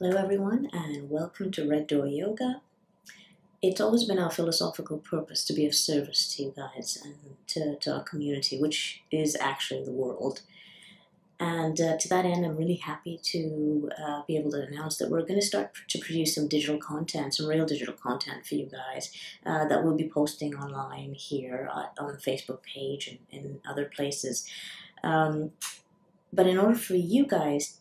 Hello everyone and welcome to Red Door Yoga. It's always been our philosophical purpose to be of service to you guys and to our community, which is actually the world. And to that end, I'm really happy to be able to announce that we're going to start to produce some digital content, some real digital content for you guys that we'll be posting online here on the Facebook page and in other places. But in order for you guys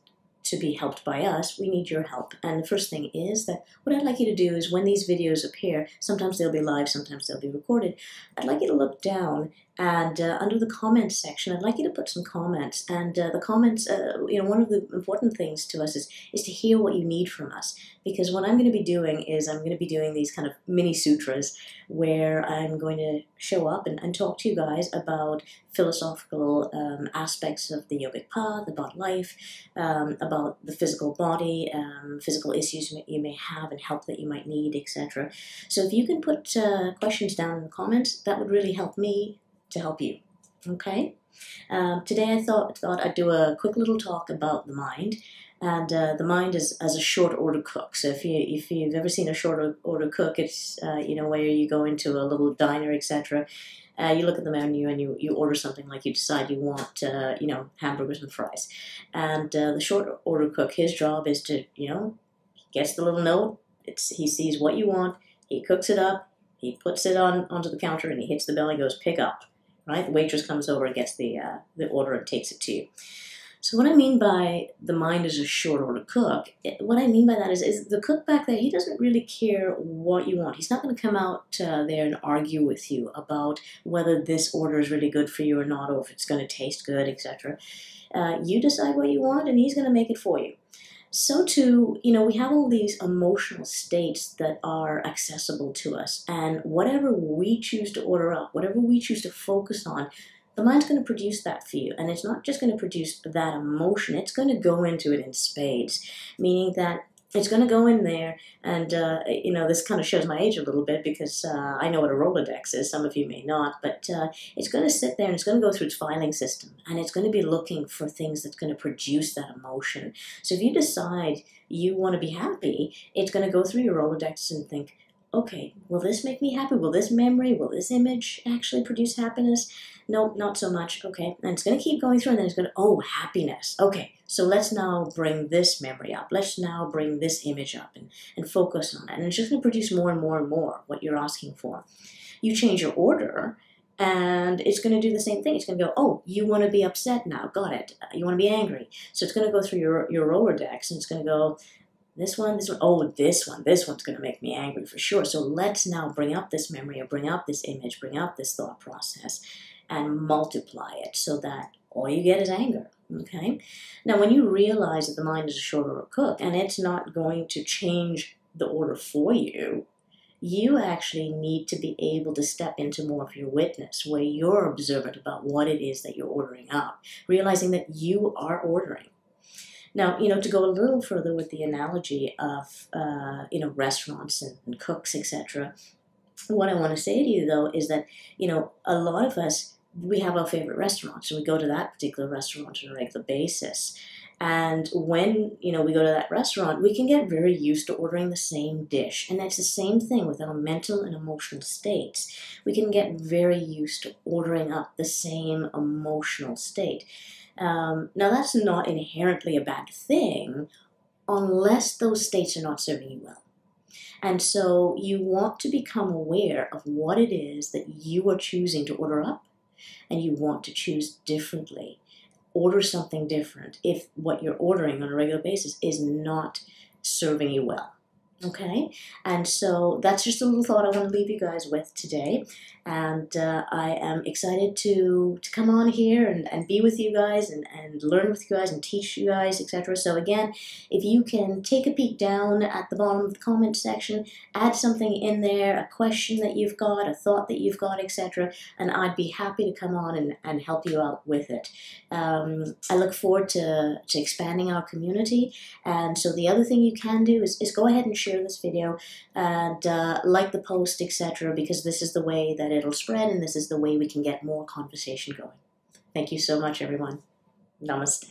to be helped by us, we need your help. And the first thing is that what I'd like you to do is when these videos appear, sometimes they'll be live, sometimes they'll be recorded, I'd like you to look down and under the comments section, I'd like you to put some comments. And the comments, one of the important things to us is to hear what you need from us. Because what I'm going to be doing is I'm going to be doing these kind of mini sutras where I'm going to show up and talk to you guys about philosophical aspects of the yogic path, about life, about the physical body, physical issues you may have and help that you might need, etc. So if you can put questions down in the comments, that would really help me to help you. Okay? Today I thought I'd do a quick little talk about the mind. And the mind is as a short order cook. So if you've ever seen a short order cook, it's where you go into a little diner, etc. You look at the menu and you order something, like you decide you want hamburgers and fries. And the short order cook, his job is to he gets the little note. He sees what you want. He cooks it up. He puts it onto the counter and he hits the bell and goes pick up. Right? The waitress comes over and gets the order and takes it to you. So what I mean by the mind is a short order cook, what I mean by that is the cook back there, he doesn't really care what you want. He's not going to come out there and argue with you about whether this order is really good for you or not, or if it's going to taste good, etc. You decide what you want and he's going to make it for you. So too, we have all these emotional states that are accessible to us, and whatever we choose to order up, whatever we choose to focus on, the mind's going to produce that for you. And it's not just going to produce that emotion, it's going to go into it in spades, meaning that it's going to go in there and, this kind of shows my age a little bit because I know what a Rolodex is, some of you may not, but it's going to sit there and it's going to go through its filing system and it's going to be looking for things that's going to produce that emotion. So if you decide you want to be happy, it's going to go through your Rolodex and think, okay, will this make me happy? Will this memory, will this image actually produce happiness? Nope, not so much. Okay, and it's going to keep going through and then it's going to, oh, happiness. Okay, so let's now bring this memory up. Let's now bring this image up and focus on it. And it's just going to produce more and more and more what you're asking for. You change your order and it's going to do the same thing. It's going to go, oh, you want to be upset now. Got it. You want to be angry. So it's going to go through your Rolodex and it's going to go, this one, oh, this one's going to make me angry for sure. So let's now bring up this memory or bring up this image, bring up this thought process and multiply it so that all you get is anger, okay? Now, when you realize that the mind is a short order cook and it's not going to change the order for you, you actually need to be able to step into more of your witness, where you're observant about what it is that you're ordering up, realizing that you are ordering. Now, to go a little further with the analogy of, restaurants and cooks, etc., what I want to say to you, though, is that, a lot of us, we have our favorite restaurants, and we go to that particular restaurant on a regular basis. And when, we go to that restaurant, we can get very used to ordering the same dish. And that's the same thing with our mental and emotional states. We can get very used to ordering up the same emotional state. Now, that's not inherently a bad thing unless those states are not serving you well. And so you want to become aware of what it is that you are choosing to order up, and you want to choose differently. Order something different if what you're ordering on a regular basis is not serving you well. Okay, and so that's just a little thought I want to leave you guys with today. And I am excited to come on here and be with you guys and learn with you guys and teach you guys, etc. So again, if you can take a peek down at the bottom of the comment section, add something in there, a question that you've got, a thought that you've got, etc. And I'd be happy to come on and help you out with it. I look forward to expanding our community. And so the other thing you can do is go ahead and share this video and like the post, etc., because this is the way that it'll spread and this is the way we can get more conversation going. Thank you so much, everyone. Namaste.